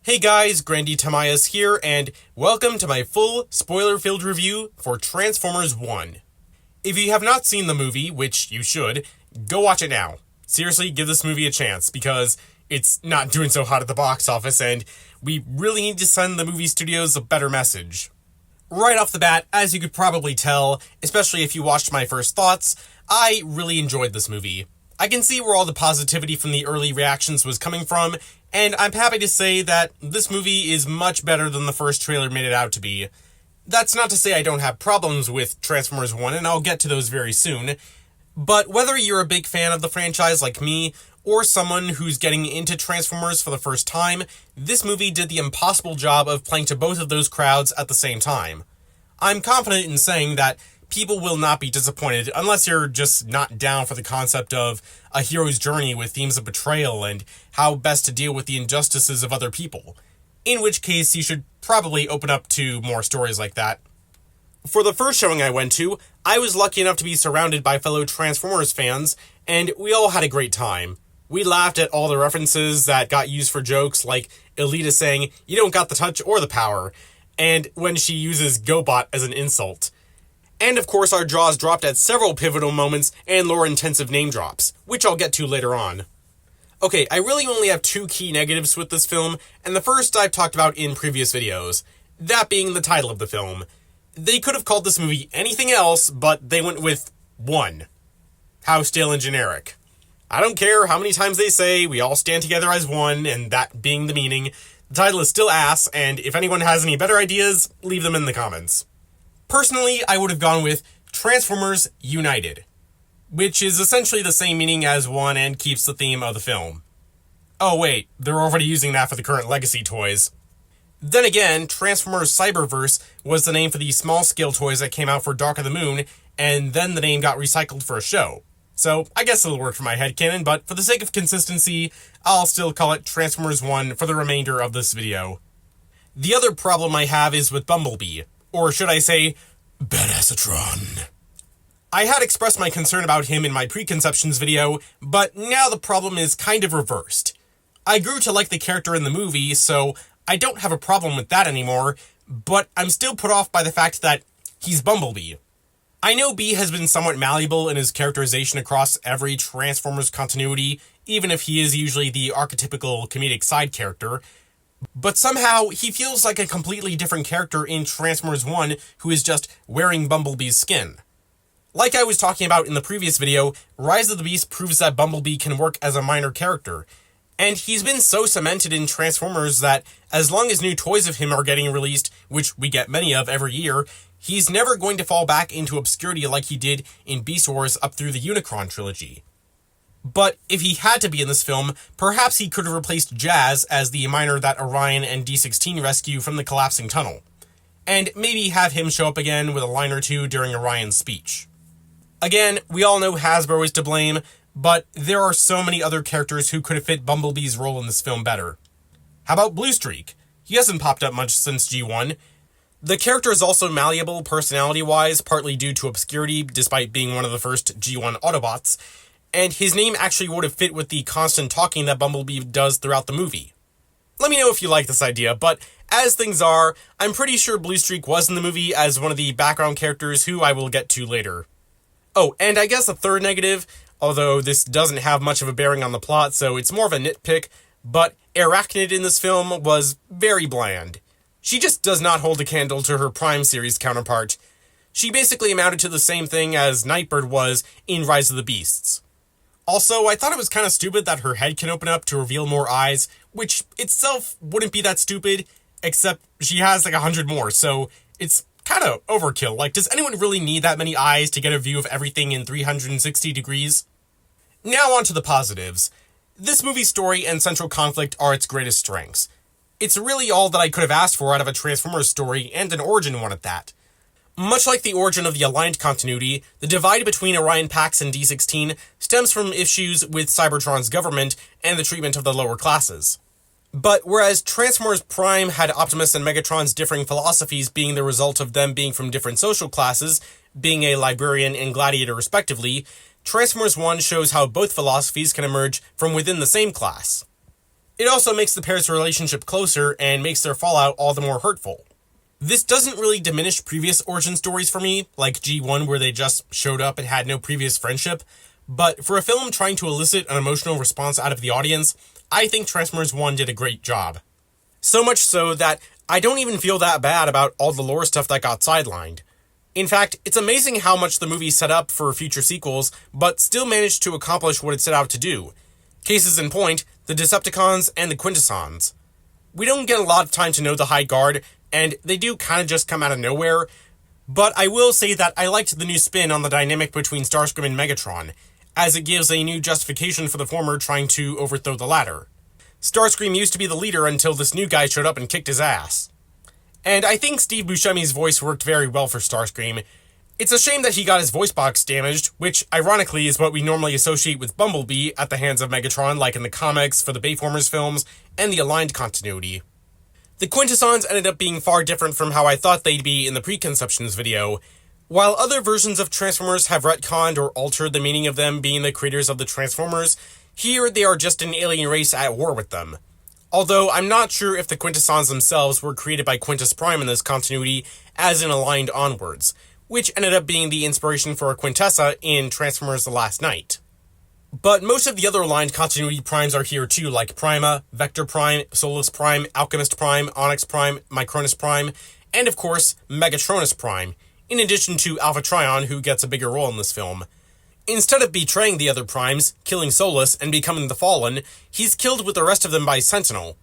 Hey guys, Grandy Tamias here, and welcome to my full spoiler-filled review for Transformers 1. If you have not seen the movie, which you should, go watch it now. Seriously, give this movie a chance, because it's not doing so hot at the box office, and we really need to send the movie studios a better message. Right off the bat, as you could probably tell, especially if you watched my first thoughts, I really enjoyed this movie. I can see where all the positivity from the early reactions was coming from, and I'm happy to say that this movie is much better than the first trailer made it out to be. That's not to say I don't have problems with Transformers 1, and I'll get to those very soon, but whether you're a big fan of the franchise like me, or someone who's getting into Transformers for the first time, this movie did the impossible job of playing to both of those crowds at the same time. I'm confident in saying that people will not be disappointed unless you're just not down for the concept of a hero's journey with themes of betrayal and how best to deal with the injustices of other people. In which case, you should probably open up to more stories like that. For the first showing I went to, I was lucky enough to be surrounded by fellow Transformers fans, and we all had a great time. We laughed at all the references that got used for jokes, like Elita saying, "You don't got the touch or the power," and when she uses GoBot as an insult. And of course our jaws dropped at several pivotal moments and lore-intensive name drops, which I'll get to later on. Okay, I really only have two key negatives with this film, and the first I've talked about in previous videos, that being the title of the film. They could have called this movie anything else, but they went with one. How stale and generic. I don't care how many times they say we all stand together as one, and that being the meaning, the title is still ass, and if anyone has any better ideas, leave them in the comments. Personally, I would have gone with Transformers United, which is essentially the same meaning as one and keeps the theme of the film. Oh wait, they're already using that for the current Legacy toys. Then again, Transformers Cyberverse was the name for the small-scale toys that came out for Dark of the Moon, and then the name got recycled for a show. So, I guess it'll work for my headcanon, but for the sake of consistency, I'll still call it Transformers 1 for the remainder of this video. The other problem I have is with Bumblebee. Or should I say, Badassatron. I had expressed my concern about him in my preconceptions video, but now the problem is kind of reversed. I grew to like the character in the movie, so I don't have a problem with that anymore, but I'm still put off by the fact that he's Bumblebee. I know B has been somewhat malleable in his characterization across every Transformers continuity, even if he is usually the archetypical comedic side character, but somehow he feels like a completely different character in Transformers 1 who is just wearing Bumblebee's skin. Like I was talking about in the previous video, Rise of the Beast proves that Bumblebee can work as a minor character, and he's been so cemented in Transformers that as long as new toys of him are getting released, which we get many of every year, he's never going to fall back into obscurity like he did in Beast Wars up through the Unicron trilogy. But if he had to be in this film, perhaps he could have replaced Jazz as the miner that Orion and D-16 rescue from the collapsing tunnel. And maybe have him show up again with a line or two during Orion's speech. Again, we all know Hasbro is to blame, but there are so many other characters who could have fit Bumblebee's role in this film better. How about Bluestreak? He hasn't popped up much since G1. The character is also malleable personality-wise, partly due to obscurity, despite being one of the first G1 Autobots, and his name actually would have fit with the constant talking that Bumblebee does throughout the movie. Let me know if you like this idea, but as things are, I'm pretty sure Bluestreak was in the movie as one of the background characters who I will get to later. Oh, and I guess a third negative, although this doesn't have much of a bearing on the plot, so it's more of a nitpick, but Arachnid in this film was very bland. She just does not hold a candle to her Prime series counterpart. She basically amounted to the same thing as Nightbird was in Rise of the Beasts. Also, I thought it was kind of stupid that her head can open up to reveal more eyes, which itself wouldn't be that stupid, except she has like 100 more, so it's kind of overkill. Like, does anyone really need that many eyes to get a view of everything in 360 degrees? Now on to the positives. This movie's story and central conflict are its greatest strengths. It's really all that I could have asked for out of a Transformers story, and an origin one at that. Much like the origin of the Aligned continuity, the divide between Orion Pax and D-16 stems from issues with Cybertron's government and the treatment of the lower classes. But whereas Transformers Prime had Optimus and Megatron's differing philosophies being the result of them being from different social classes, being a librarian and gladiator respectively, Transformers 1 shows how both philosophies can emerge from within the same class. It also makes the pair's relationship closer and makes their fallout all the more hurtful. This doesn't really diminish previous origin stories for me, like G1 where they just showed up and had no previous friendship, but for a film trying to elicit an emotional response out of the audience, I think Transformers 1 did a great job. So much so that I don't even feel that bad about all the lore stuff that got sidelined. In fact, it's amazing how much the movie set up for future sequels, but still managed to accomplish what it set out to do. Cases in point, the Decepticons and the Quintessons. We don't get a lot of time to know the High Guard, and they do kind of just come out of nowhere, but I will say that I liked the new spin on the dynamic between Starscream and Megatron, as it gives a new justification for the former trying to overthrow the latter. Starscream used to be the leader until this new guy showed up and kicked his ass. And I think Steve Buscemi's voice worked very well for Starscream. It's a shame that he got his voice box damaged, which ironically is what we normally associate with Bumblebee at the hands of Megatron, like in the comics for the Bayformers films and the Aligned continuity. The Quintessons ended up being far different from how I thought they'd be in the Preconceptions video. While other versions of Transformers have retconned or altered the meaning of them being the creators of the Transformers, here they are just an alien race at war with them. Although I'm not sure if the Quintessons themselves were created by Quintus Prime in this continuity, as in Aligned onwards, which ended up being the inspiration for Quintessa in Transformers The Last Knight. But most of the other Aligned continuity primes are here too, like Prima, Vector Prime, Solus Prime, Alchemist Prime, Onyx Prime, Micronus Prime, and of course, Megatronus Prime, in addition to Alpha Trion, who gets a bigger role in this film. Instead of betraying the other primes, killing Solus, and becoming the Fallen, he's killed with the rest of them by Sentinel.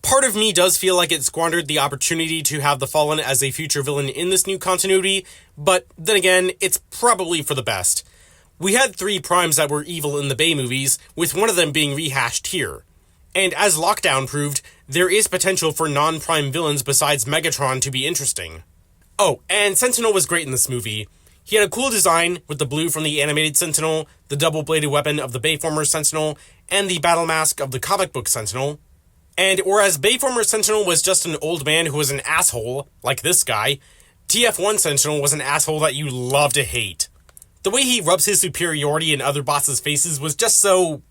Part of me does feel like it squandered the opportunity to have the Fallen as a future villain in this new continuity, but then again, it's probably for the best. We had 3 primes that were evil in the Bay movies, with one of them being rehashed here. And as Lockdown proved, there is potential for non-prime villains besides Megatron to be interesting. Oh, and Sentinel was great in this movie. He had a cool design with the blue from the animated Sentinel, the double-bladed weapon of the Bayformers Sentinel, and the battle mask of the comic book Sentinel. And whereas Bayformers Sentinel was just an old man who was an asshole, like this guy, TF1 Sentinel was an asshole that you love to hate. The way he rubs his superiority in other bosses' faces was just so...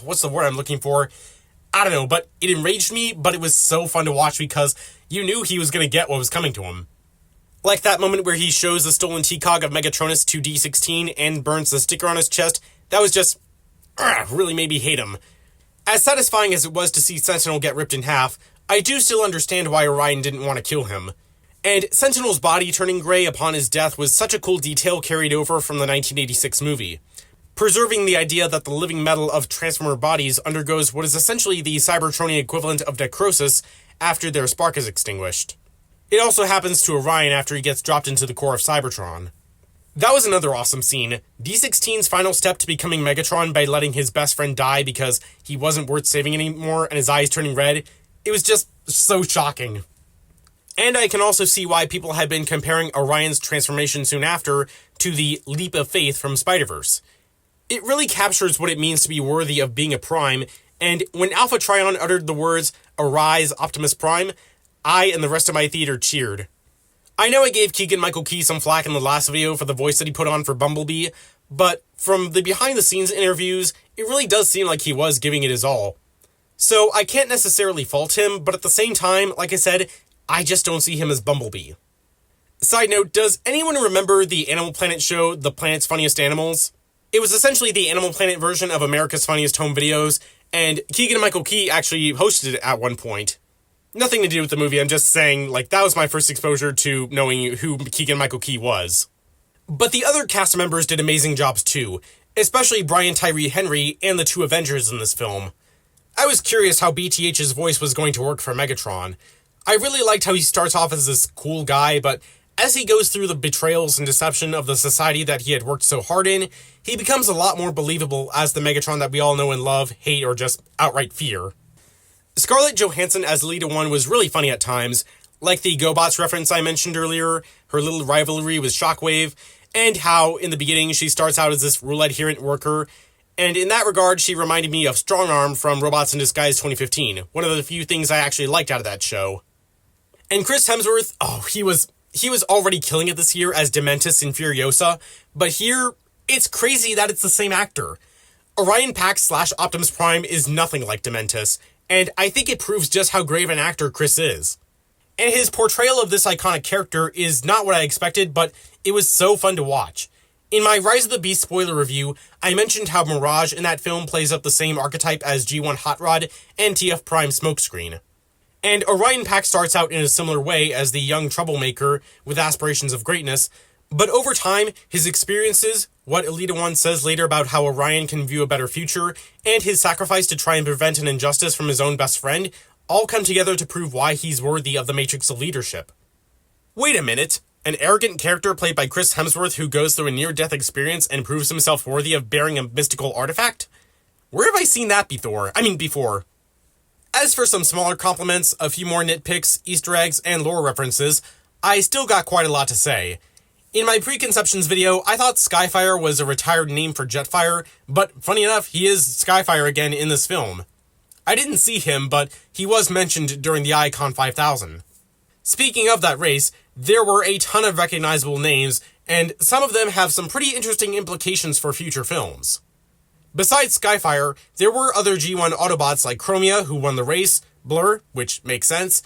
what's the word I'm looking for? I don't know, but it enraged me, but it was so fun to watch because you knew he was going to get what was coming to him. Like that moment where he shows the stolen T-Cog of Megatronus to D16 and burns the sticker on his chest, that was just... really made me hate him. As satisfying as it was to see Sentinel get ripped in half, I do still understand why Orion didn't want to kill him. And Sentinel's body turning gray upon his death was such a cool detail carried over from the 1986 movie, preserving the idea that the living metal of Transformer bodies undergoes what is essentially the Cybertronian equivalent of necrosis after their spark is extinguished. It also happens to Orion after he gets dropped into the core of Cybertron. That was another awesome scene. D16's final step to becoming Megatron by letting his best friend die because he wasn't worth saving anymore and his eyes turning red. It was just so shocking. And I can also see why people had been comparing Orion's transformation soon after to the leap of faith from Spider-Verse. It really captures what it means to be worthy of being a Prime, and when Alpha Trion uttered the words, "Arise, Optimus Prime," I and the rest of my theater cheered. I know I gave Keegan-Michael Key some flack in the last video for the voice that he put on for Bumblebee, but from the behind-the-scenes interviews, it really does seem like he was giving it his all. So I can't necessarily fault him, but at the same time, like I said, I just don't see him as Bumblebee. Side note, does anyone remember the Animal Planet show, The Planet's Funniest Animals? It was essentially the Animal Planet version of America's Funniest Home Videos, and Keegan-Michael Key actually hosted it at one point. Nothing to do with the movie, I'm just saying, like, that was my first exposure to knowing who Keegan-Michael Key was. But the other cast members did amazing jobs too, especially Brian Tyree Henry and the 2 Avengers in this film. I was curious how BTH's voice was going to work for Megatron. I really liked how he starts off as this cool guy, but as he goes through the betrayals and deception of the society that he had worked so hard in, he becomes a lot more believable as the Megatron that we all know and love, hate, or just outright fear. Scarlett Johansson as Lita 1 was really funny at times, like the GoBots reference I mentioned earlier, her little rivalry with Shockwave, and how, in the beginning, she starts out as this rule-adherent worker, and in that regard, she reminded me of Strongarm from Robots in Disguise 2015, one of the few things I actually liked out of that show. And Chris Hemsworth, he was already killing it this year as Dementus in Furiosa, but here, it's crazy that it's the same actor. Orion Pax / Optimus Prime is nothing like Dementus, and I think it proves just how great of an actor Chris is. And his portrayal of this iconic character is not what I expected, but it was so fun to watch. In my Rise of the Beast spoiler review, I mentioned how Mirage in that film plays up the same archetype as G1 Hot Rod and TF Prime Smokescreen. And Orion Pack starts out in a similar way as the young troublemaker with aspirations of greatness, but over time, his experiences, what Elita 1 says later about how Orion can view a better future, and his sacrifice to try and prevent an injustice from his own best friend, all come together to prove why he's worthy of the Matrix of leadership. Wait a minute, an arrogant character played by Chris Hemsworth who goes through a near-death experience and proves himself worthy of bearing a mystical artifact? Where have I seen that before? As for some smaller compliments, a few more nitpicks, Easter eggs, and lore references, I still got quite a lot to say. In my preconceptions video, I thought Skyfire was a retired name for Jetfire, but funny enough, he is Skyfire again in this film. I didn't see him, but he was mentioned during the Icon 5000. Speaking of that race, there were a ton of recognizable names, and some of them have some pretty interesting implications for future films. Besides Skyfire, there were other G1 Autobots like Chromia, who won the race, Blur, which makes sense,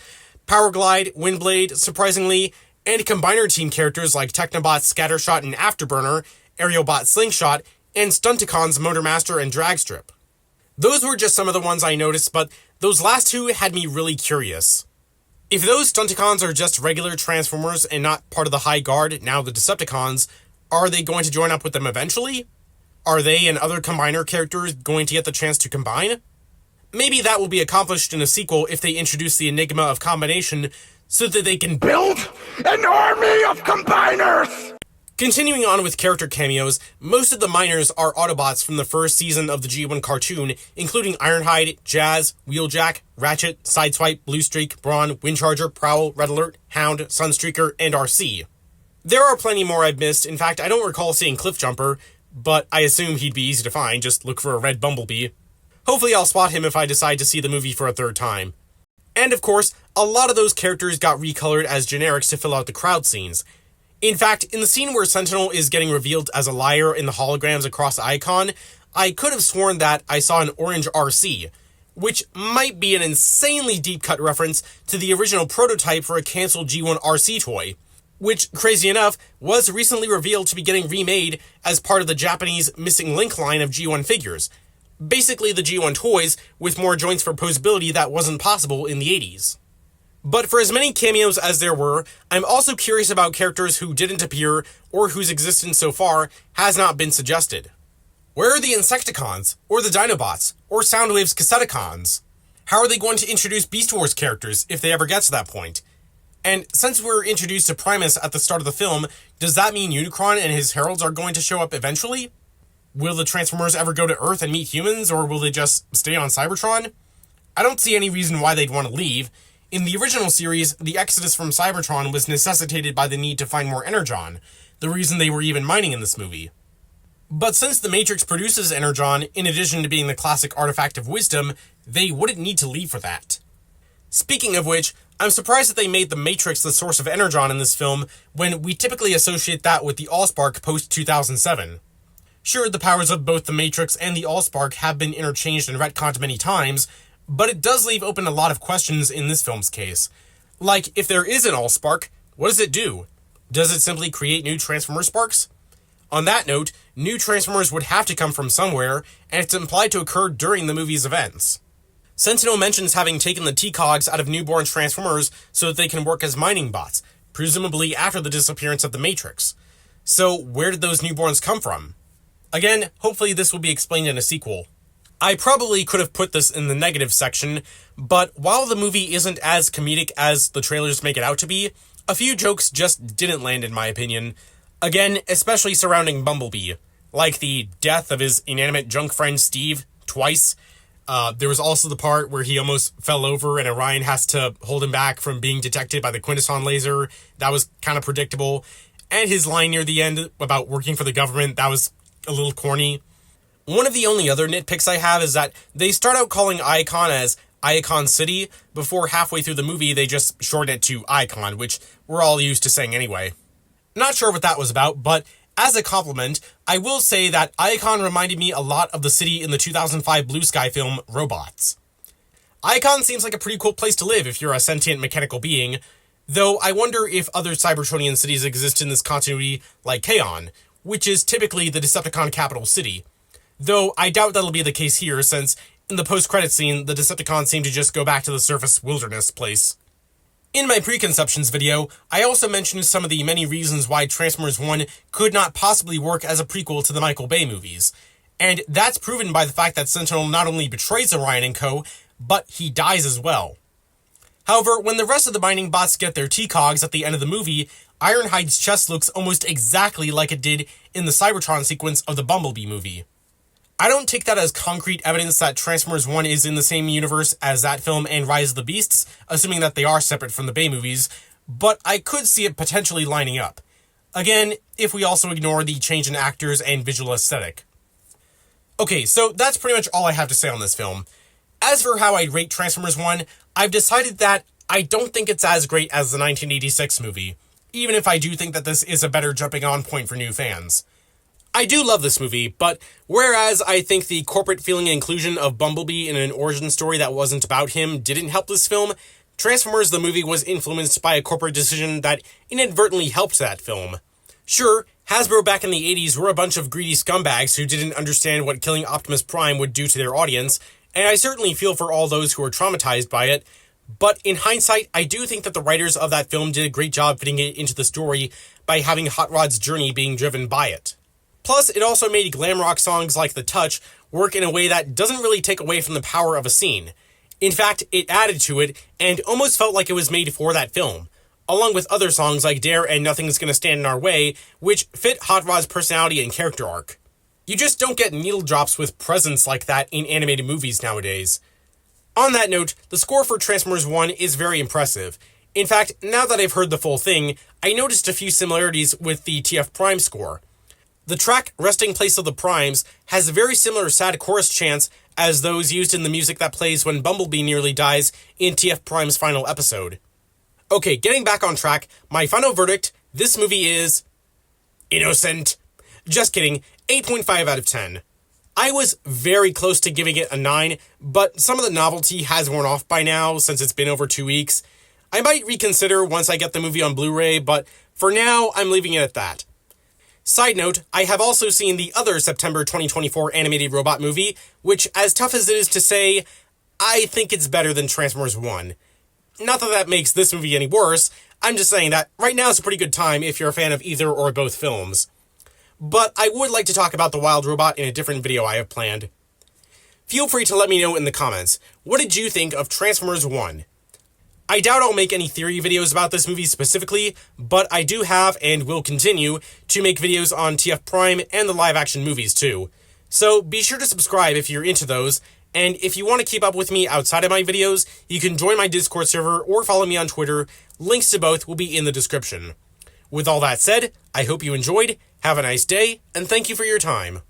Powerglide, Windblade, surprisingly, and Combiner Team characters like Technobot Scattershot and Afterburner, Aerialbot Slingshot, and Stunticons Motormaster and Dragstrip. Those were just some of the ones I noticed, but those last two had me really curious. If those Stunticons are just regular Transformers and not part of the High Guard, now the Decepticons, are they going to join up with them eventually? Are they and other Combiner characters going to get the chance to combine? Maybe that will be accomplished in a sequel if they introduce the enigma of combination so that they can build an army of Combiners! Continuing on with character cameos, most of the miners are Autobots from the first season of the G1 cartoon, including Ironhide, Jazz, Wheeljack, Ratchet, Sideswipe, Bluestreak, Brawn, Windcharger, Prowl, Red Alert, Hound, Sunstreaker, and RC. There are plenty more I've missed. In fact, I don't recall seeing Cliffjumper, but I assume he'd be easy to find, just look for a red Bumblebee. Hopefully I'll spot him if I decide to see the movie for a third time. And of course, a lot of those characters got recolored as generics to fill out the crowd scenes. In fact, in the scene where Sentinel is getting revealed as a liar in the holograms across Icon, I could have sworn that I saw an orange RC, which might be an insanely deep-cut reference to the original prototype for a cancelled G1 RC toy, which, crazy enough, was recently revealed to be getting remade as part of the Japanese Missing Link line of G1 figures. Basically the G1 toys, with more joints for posability that wasn't possible in the 80s. But for as many cameos as there were, I'm also curious about characters who didn't appear, or whose existence so far has not been suggested. Where are the Insecticons, or the Dinobots, or Soundwave's Cassetticons? How are they going to introduce Beast Wars characters, if they ever get to that point? And since we're introduced to Primus at the start of the film, does that mean Unicron and his heralds are going to show up eventually? Will the Transformers ever go to Earth and meet humans, or will they just stay on Cybertron? I don't see any reason why they'd want to leave. In the original series, the exodus from Cybertron was necessitated by the need to find more Energon, the reason they were even mining in this movie. But since the Matrix produces Energon, in addition to being the classic artifact of wisdom, they wouldn't need to leave for that. Speaking of which, I'm surprised that they made the Matrix the source of Energon in this film, when we typically associate that with the Allspark post-2007. Sure, the powers of both the Matrix and the Allspark have been interchanged and retconned many times, but it does leave open a lot of questions in this film's case. Like, if there is an Allspark, what does it do? Does it simply create new Transformer sparks? On that note, new Transformers would have to come from somewhere, and it's implied to occur during the movie's events. Sentinel mentions having taken the T-Cogs out of newborn Transformers so that they can work as mining bots, presumably after the disappearance of the Matrix. So, where did those newborns come from? Again, hopefully this will be explained in a sequel. I probably could have put this in the negative section, but while the movie isn't as comedic as the trailers make it out to be, a few jokes just didn't land in my opinion. Again, especially surrounding Bumblebee, like the death of his inanimate junk friend Steve twice. There was also the part where he almost fell over and Orion has to hold him back from being detected by the Quintesson laser. That was kind of predictable. And his line near the end about working for the government, that was a little corny. One of the only other nitpicks I have is that they start out calling Icon as Icon City, before halfway through the movie they just shorten it to Icon, which we're all used to saying anyway. Not sure what that was about, but as a compliment, I will say that Icon reminded me a lot of the city in the 2005 Blue Sky film, Robots. Icon seems like a pretty cool place to live if you're a sentient mechanical being, though I wonder if other Cybertronian cities exist in this continuity like Kaon, which is typically the Decepticon capital city. Though I doubt that'll be the case here, since in the post-credit scene, the Decepticons seem to just go back to the surface wilderness place. In my preconceptions video, I also mentioned some of the many reasons why Transformers 1 could not possibly work as a prequel to the Michael Bay movies. And that's proven by the fact that Sentinel not only betrays Orion and co., but he dies as well. However, when the rest of the mining bots get their T-Cogs at the end of the movie, Ironhide's chest looks almost exactly like it did in the Cybertron sequence of the Bumblebee movie. I don't take that as concrete evidence that Transformers 1 is in the same universe as that film and Rise of the Beasts, assuming that they are separate from the Bay movies, but I could see it potentially lining up. Again, if we also ignore the change in actors and visual aesthetic. Okay, so that's pretty much all I have to say on this film. As for how I'd rate Transformers 1, I've decided that I don't think it's as great as the 1986 movie, even if I do think that this is a better jumping on point for new fans. I do love this movie, but whereas I think the corporate feeling and inclusion of Bumblebee in an origin story that wasn't about him didn't help this film, Transformers the movie was influenced by a corporate decision that inadvertently helped that film. Sure, Hasbro back in the 80s were a bunch of greedy scumbags who didn't understand what killing Optimus Prime would do to their audience, and I certainly feel for all those who are traumatized by it, but in hindsight, I do think that the writers of that film did a great job fitting it into the story by having Hot Rod's journey being driven by it. Plus, it also made glam rock songs like The Touch work in a way that doesn't really take away from the power of a scene. In fact, it added to it, and almost felt like it was made for that film, along with other songs like Dare and Nothing's Gonna Stand in Our Way, which fit Hot Rod's personality and character arc. You just don't get needle drops with presence like that in animated movies nowadays. On that note, the score for Transformers 1 is very impressive. In fact, now that I've heard the full thing, I noticed a few similarities with the TF Prime score. The track Resting Place of the Primes has a very similar sad chorus chants as those used in the music that plays when Bumblebee nearly dies in TF Prime's final episode. Okay, getting back on track, my final verdict, this movie is innocent. Just kidding, 8.5 out of 10. I was very close to giving it a 9, but some of the novelty has worn off by now since it's been over 2 weeks. I might reconsider once I get the movie on Blu-ray, but for now, I'm leaving it at that. Side note, I have also seen the other September 2024 animated robot movie, which, as tough as it is to say, I think it's better than Transformers 1. Not that that makes this movie any worse, I'm just saying that right now is a pretty good time if you're a fan of either or both films. But I would like to talk about the Wild Robot in a different video I have planned. Feel free to let me know in the comments, what did you think of Transformers 1? I doubt I'll make any theory videos about this movie specifically, but I do have and will continue to make videos on TF Prime and the live-action movies too. So be sure to subscribe if you're into those, and if you want to keep up with me outside of my videos, you can join my Discord server or follow me on Twitter. Links to both will be in the description. With all that said, I hope you enjoyed, have a nice day, and thank you for your time.